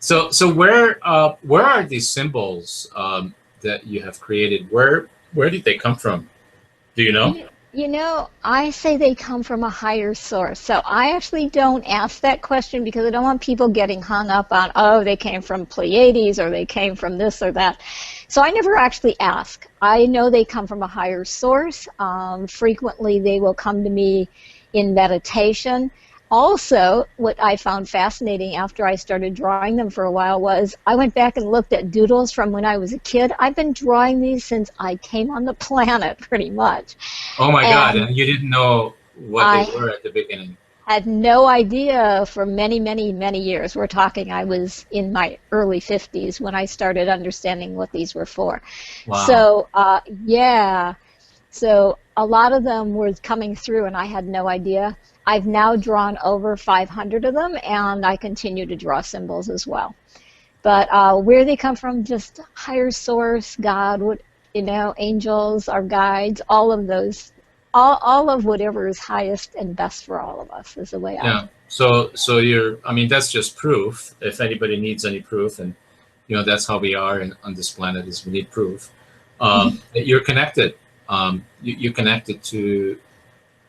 So where are these symbols that you have created? Where did they come from? Do you know? You know, I say they come from a higher source. So I actually don't ask that question because I don't want people getting hung up on, oh, they came from Pleiades or they came from this or that. So I never actually ask. I know they come from a higher source. Frequently, they will come to me in meditation. Also, what I found fascinating after I started drawing them for a while was I went back and looked at doodles from when I was a kid. I've been drawing these since I came on the planet, pretty much. Oh my God! And And you didn't know what they I were at the beginning. had no idea for many, many, many years. We're talking, I was in my early 50s when I started understanding what these were for. Wow. So, yeah. So a lot of them were coming through and I had no idea. I've now drawn over 500 of them and I continue to draw symbols as well. But where they come from, just higher source, God, what, angels, our guides, all of those, all of whatever is highest and best for all of us is the way I. Yeah. So you're. I mean, that's just proof. If anybody needs any proof, and that's how we are on this planet is we need proof that you're connected. You're connected to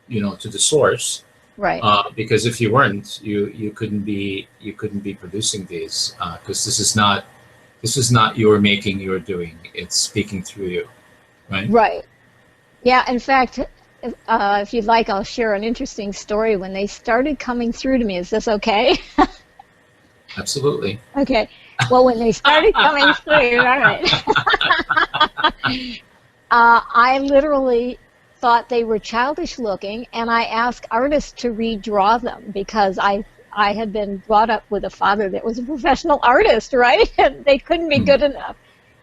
to the source. Right. Because if you weren't, you couldn't be producing these because this is not your making, you're doing. It's speaking through you, right? Right. Yeah, in fact, if you'd like, I'll share an interesting story. When they started coming through to me, is this okay? Absolutely. Okay. Well, when they started coming through, all right. I literally thought they were childish looking, and I asked artists to redraw them because I had been brought up with a father that was a professional artist, right? And they couldn't be Mhm. good enough.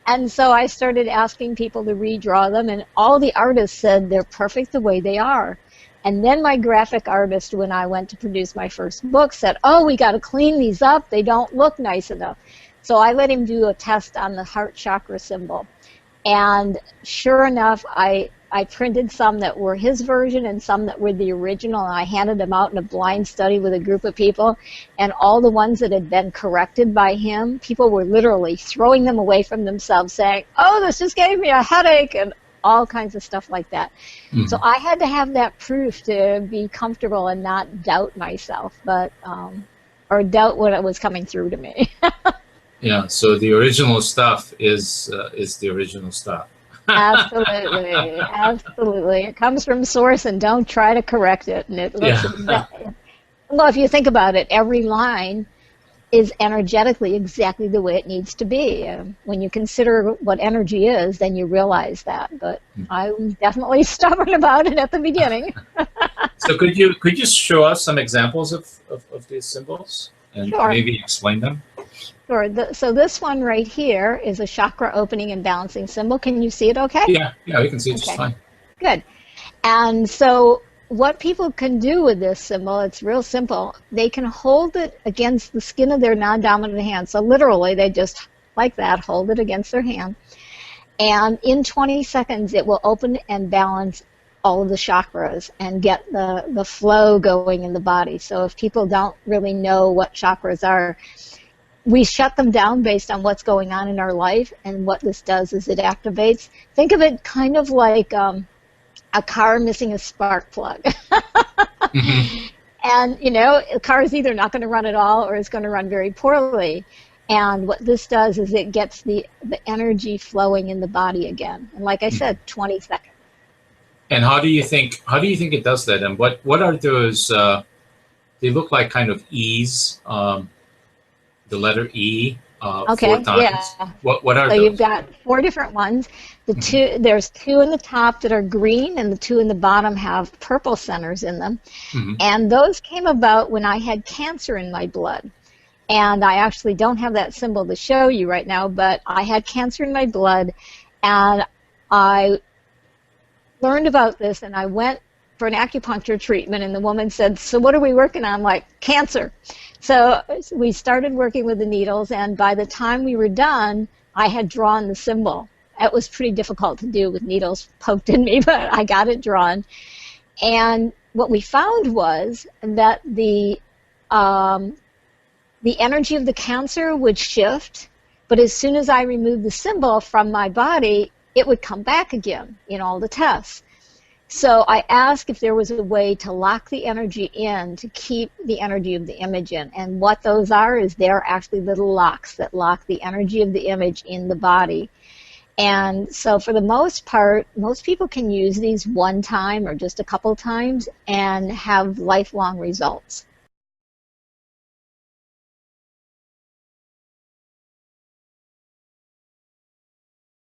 And so I started asking people to redraw them, and all the artists said they're perfect the way they are. And then my graphic artist, when I went to produce my first book, said, oh, we got to clean these up. They don't look nice enough. So I let him do a test on the heart chakra symbol. And sure enough, I printed some that were his version and some that were the original, and I handed them out in a blind study with a group of people. And all the ones that had been corrected by him, people were literally throwing them away from themselves, saying, oh, this just gave me a headache, and all kinds of stuff like that. So Mhm. I had to have that proof to be comfortable and not doubt myself, or doubt what was coming through to me. Yeah. So the original stuff is the original stuff. Absolutely, absolutely. It comes from source, and don't try to correct it. And it looks Yeah. exactly. Well, if you think about it, every line is energetically exactly the way it needs to be. When you consider what energy is, then you realize that. But I was definitely stubborn about it at the beginning. So could you show us some examples of these symbols and Sure, maybe explain them? sure. So this one right here is a chakra opening and balancing symbol. Can you see it okay? Yeah. Yeah. We can see it just Okay, fine. good. And so what people can do with this symbol, it's real simple. They can hold it against the skin of their non-dominant hand. So literally, they just, like that, hold it against their hand. And in 20 seconds, it will open and balance all of the chakras and get the flow going in the body. So if people don't really know what chakras are, we shut them down based on what's going on in our life. And what this does is it activates. Think of it kind of like a car missing a spark plug. Hmm. And, a car is either not going to run at all or it's going to run very poorly. And what this does is it gets the energy flowing in the body again. And like I said, 20 seconds. And how do you think it does that? And what are those? They look like kind of E's, the letter E, four Okay, times. yeah. What are So you've those? got four different ones. Hmm. There's two in the top that are green, and the two in the bottom have purple centers in them. Hmm. And those came about when I had cancer in my blood. And I actually don't have that symbol to show you right now, but I had cancer in my blood, and I learned about this, and I went for an acupuncture treatment, and the woman said, so what are we working on? I'm like, cancer. So we started working with the needles, and by the time we were done, I had drawn the symbol. It was pretty difficult to do with needles poked in me, but I got it drawn. And what we found was that the the energy of the cancer would shift, but as soon as I removed the symbol from my body, it would come back again in all the tests. So I asked if there was a way to lock the energy in to keep the energy of the image in. And what those are is they're actually little locks that lock the energy of the image in the body. And so for the most part, most people can use these one time or just a couple times and have lifelong results.